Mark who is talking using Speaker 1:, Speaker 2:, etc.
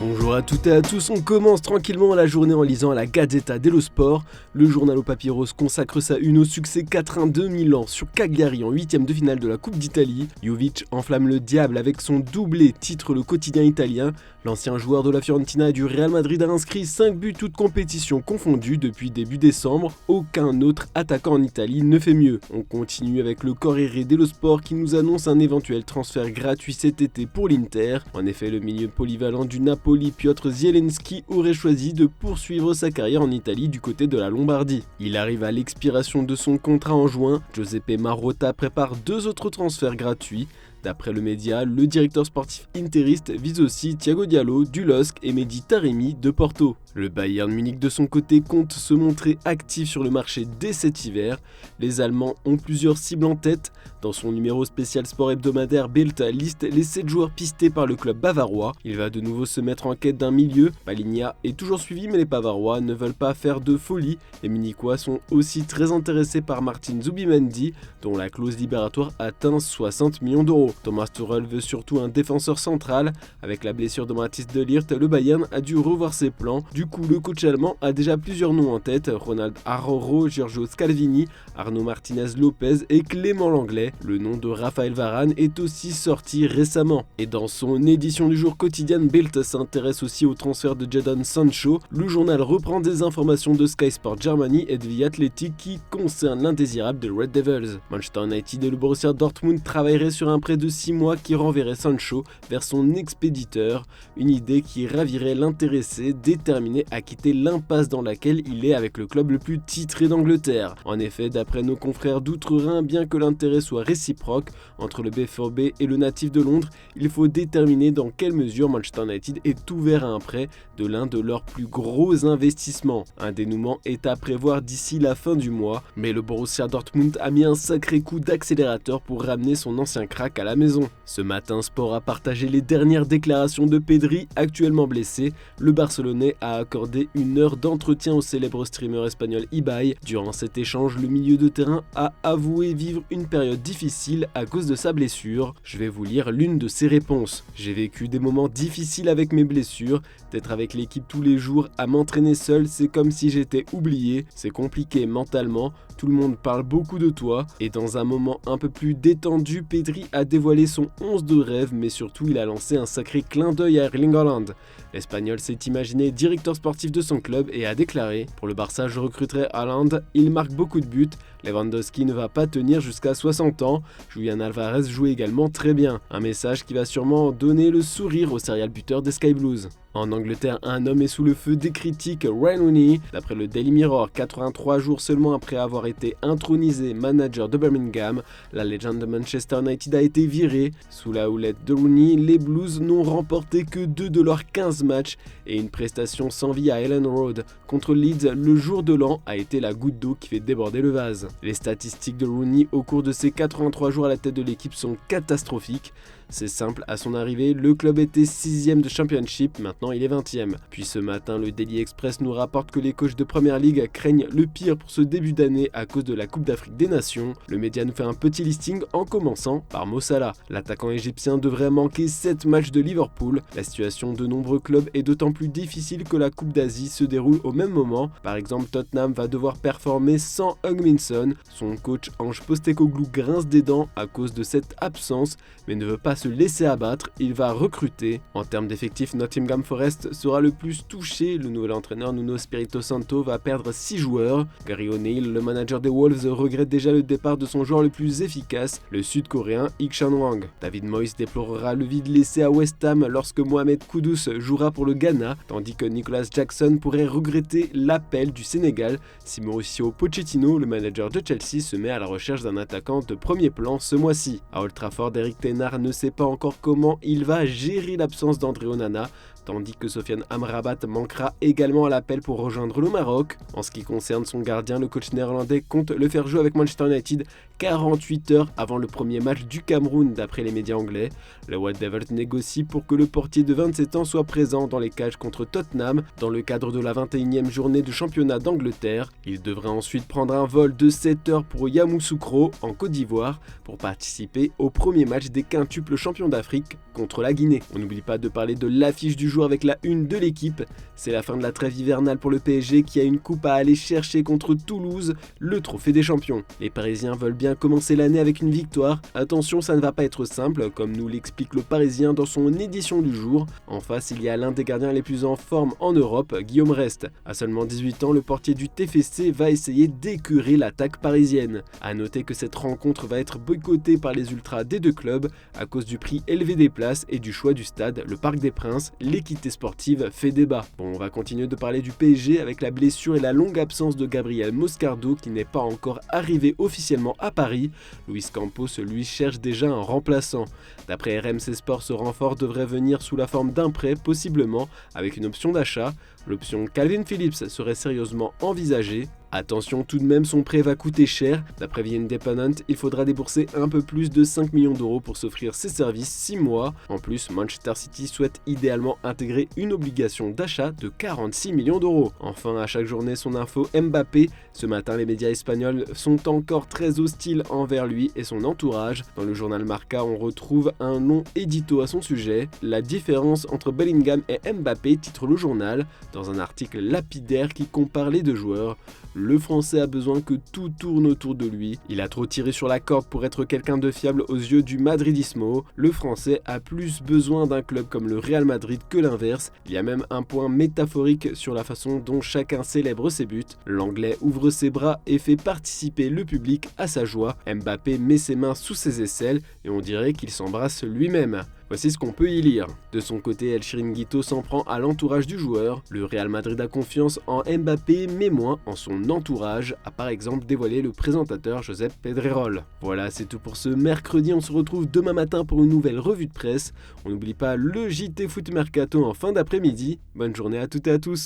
Speaker 1: Bonjour à toutes et à tous, on commence tranquillement la journée en lisant la Gazzetta dello Sport. Le journal au papyrus consacre sa une au succès 4-1 de Milan sur Cagliari en 8ème de finale de la Coupe d'Italie. Jovic enflamme le diable avec son doublé, titre le quotidien italien. L'ancien joueur de la Fiorentina et du Real Madrid a inscrit 5 buts toutes compétitions confondues depuis début décembre. Aucun autre attaquant en Italie ne fait mieux. On continue avec le Corriere dello Sport qui nous annonce un éventuel transfert gratuit cet été pour l'Inter. En effet, le milieu polyvalent du Napoli, Piotr Zielinski, aurait choisi de poursuivre sa carrière en Italie du côté de la Lombardie. Il arrive à l'expiration de son contrat en juin. Giuseppe Marotta prépare 2 autres transferts gratuits. D'après le média, le directeur sportif interiste vise aussi Thiago Diallo du LOSC et Mehdi Taremi de Porto. Le Bayern Munich de son côté compte se montrer actif sur le marché dès cet hiver. Les Allemands ont plusieurs cibles en tête. Dans son numéro spécial sport hebdomadaire, Bild liste les 7 joueurs pistés par le club bavarois. Il va de nouveau se mettre en quête d'un milieu. Palinha est toujours suivi mais les Bavarois ne veulent pas faire de folie. Les Munichois sont aussi très intéressés par Martin Zubimendi dont la clause libératoire atteint 60 millions d'euros. Thomas Tuchel veut surtout un défenseur central. Avec la blessure de Mathis de Ligt, le Bayern a dû revoir ses plans. Du coup, le coach allemand a déjà plusieurs noms en tête. Ronald Araujo, Giorgio Scalvini, Arnaud Martinez-Lopez et Clément Langlais. Le nom de Raphaël Varane est aussi sorti récemment. Et dans son édition du jour quotidienne, Bild s'intéresse aussi au transfert de Jadon Sancho. Le journal reprend des informations de Sky Sport Germany et de The Athletic qui concernent l'indésirable de Red Devils. Manchester United et le Borussia Dortmund travailleraient sur un prêt de 6 mois qui renverrait Sancho vers son expéditeur, une idée qui ravirait l'intéressé déterminé à quitter l'impasse dans laquelle il est avec le club le plus titré d'Angleterre. En effet, d'après nos confrères d'Outre-Rhin, bien que l'intérêt soit réciproque entre le BVB et le natif de Londres, il faut déterminer dans quelle mesure Manchester United est ouvert à un prêt de l'un de leurs plus gros investissements. Un dénouement est à prévoir d'ici la fin du mois, mais le Borussia Dortmund a mis un sacré coup d'accélérateur pour ramener son ancien crack à la maison. Ce matin, Sport a partagé les dernières déclarations de Pedri, actuellement blessé. Le Barcelonais a accordé 1 heure d'entretien au célèbre streamer espagnol Ibai. Durant cet échange, le milieu de terrain a avoué vivre une période difficile à cause de sa blessure. Je vais vous lire l'une de ses réponses. J'ai vécu des moments difficiles avec mes blessures. D'être avec l'équipe tous les jours, à m'entraîner seul, c'est comme si j'étais oublié. C'est compliqué mentalement. Tout le monde parle beaucoup de toi. Et dans un moment un peu plus détendu, Pedri a dévoilé son 11 de rêve, mais surtout il a lancé un sacré clin d'œil à Erling Haaland. L'Espagnol s'est imaginé directeur sportif de son club et a déclaré « Pour le Barça, je recruterai Haaland, il marque beaucoup de buts. Lewandowski ne va pas tenir jusqu'à 60 ans. Julian Alvarez joue également très bien. » Un message qui va sûrement donner le sourire au serial buteur des Sky Blues. En Angleterre, un homme est sous le feu des critiques, Wayne Rooney. D'après le Daily Mirror, 83 jours seulement après avoir été intronisé manager de Birmingham, la légende de Manchester United a été virée. Sous la houlette de Rooney, les Blues n'ont remporté que 2 de leurs 15 matchs et une prestation sans vie à Ellen Road contre Leeds le jour de l'an a été la goutte d'eau qui fait déborder le vase. Les statistiques de Rooney au cours de ses 83 jours à la tête de l'équipe sont catastrophiques. C'est simple, à son arrivée, le club était 6ème de Championship, maintenant il est 20ème. Puis ce matin, le Daily Express nous rapporte que les coachs de Premier League craignent le pire pour ce début d'année à cause de la Coupe d'Afrique des Nations. Le média nous fait un petit listing en commençant par Mo Salah. L'attaquant égyptien devrait manquer 7 matchs de Liverpool. La situation de nombreux clubs est d'autant plus difficile que la Coupe d'Asie se déroule au même moment. Par exemple, Tottenham va devoir performer sans Heung-min Son. Son coach Ange Postecoglou grince des dents à cause de cette absence, mais ne veut pas se laisser abattre, il va recruter. En termes d'effectifs, Nottingham Forest sera le plus touché. Le nouvel entraîneur Nuno Espirito Santo va perdre 6 joueurs. Gary O'Neill, le manager des Wolves, regrette déjà le départ de son joueur le plus efficace, le sud-coréen Ik Chan-wang. David Moyes déplorera le vide laissé à West Ham lorsque Mohamed Kudus jouera pour le Ghana, tandis que Nicolas Jackson pourrait regretter l'appel du Sénégal si Mauricio Pochettino, le manager de Chelsea, se met à la recherche d'un attaquant de premier plan ce mois-ci. À Old Trafford, Eric Tenard ne sait pas encore comment il va gérer l'absence d'André Onana, tandis que Sofiane Amrabat manquera également à l'appel pour rejoindre le Maroc. En ce qui concerne son gardien, le coach néerlandais compte le faire jouer avec Manchester United 48 heures avant le premier match du Cameroun d'après les médias anglais. Le White Devils négocie pour que le portier de 27 ans soit présent dans les cages contre Tottenham dans le cadre de la 21e journée de championnat d'Angleterre. Il devrait ensuite prendre un vol de 7 heures pour Yamoussoukro en Côte d'Ivoire pour participer au premier match des quintuples champions d'Afrique contre la Guinée. On n'oublie pas de parler de l'affiche du jour jour avec la une de l'équipe. C'est la fin de la trêve hivernale pour le PSG qui a une coupe à aller chercher contre Toulouse, le trophée des champions. Les Parisiens veulent bien commencer l'année avec une victoire. Attention, ça ne va pas être simple, comme nous l'explique le Parisien dans son édition du jour. En face, il y a l'un des gardiens les plus en forme en Europe, Guillaume Rest. À seulement 18 ans, le portier du TFC va essayer d'écurer l'attaque parisienne. A noter que cette rencontre va être boycottée par les ultras des deux clubs à cause du prix élevé des places et du choix du stade, le Parc des Princes. L'équité sportive fait débat. Bon, on va continuer de parler du PSG avec la blessure et la longue absence de Gabriel Moscardo qui n'est pas encore arrivé officiellement à Paris. Luis Campos, lui, cherche déjà un remplaçant. D'après RMC Sport, ce renfort devrait venir sous la forme d'un prêt, possiblement avec une option d'achat. L'option Calvin Phillips serait sérieusement envisagée. Attention, tout de même, son prêt va coûter cher. D'après The Independent, il faudra débourser un peu plus de 5 millions d'euros pour s'offrir ses services 6 mois. En plus, Manchester City souhaite idéalement intégrer une obligation d'achat de 46 millions d'euros. Enfin, à chaque journée, son info Mbappé. Ce matin, les médias espagnols sont encore très hostiles envers lui et son entourage. Dans le journal Marca, on retrouve un long édito à son sujet. La différence entre Bellingham et Mbappé, titre le journal, dans un article lapidaire qui compare les deux joueurs. Le Français a besoin que tout tourne autour de lui. Il a trop tiré sur la corde pour être quelqu'un de fiable aux yeux du Madridismo. Le Français a plus besoin d'un club comme le Real Madrid que l'inverse. Il y a même un point métaphorique sur la façon dont chacun célèbre ses buts. L'Anglais ouvre ses bras et fait participer le public à sa joie. Mbappé met ses mains sous ses aisselles et on dirait qu'il s'embrasse lui-même. Voici ce qu'on peut y lire. De son côté, El Chiringuito s'en prend à l'entourage du joueur. Le Real Madrid a confiance en Mbappé, mais moins en son entourage, a par exemple dévoilé le présentateur Josep Pedrerol. Voilà, c'est tout pour ce mercredi. On se retrouve demain matin pour une nouvelle revue de presse. On n'oublie pas le JT Foot Mercato en fin d'après-midi. Bonne journée à toutes et à tous.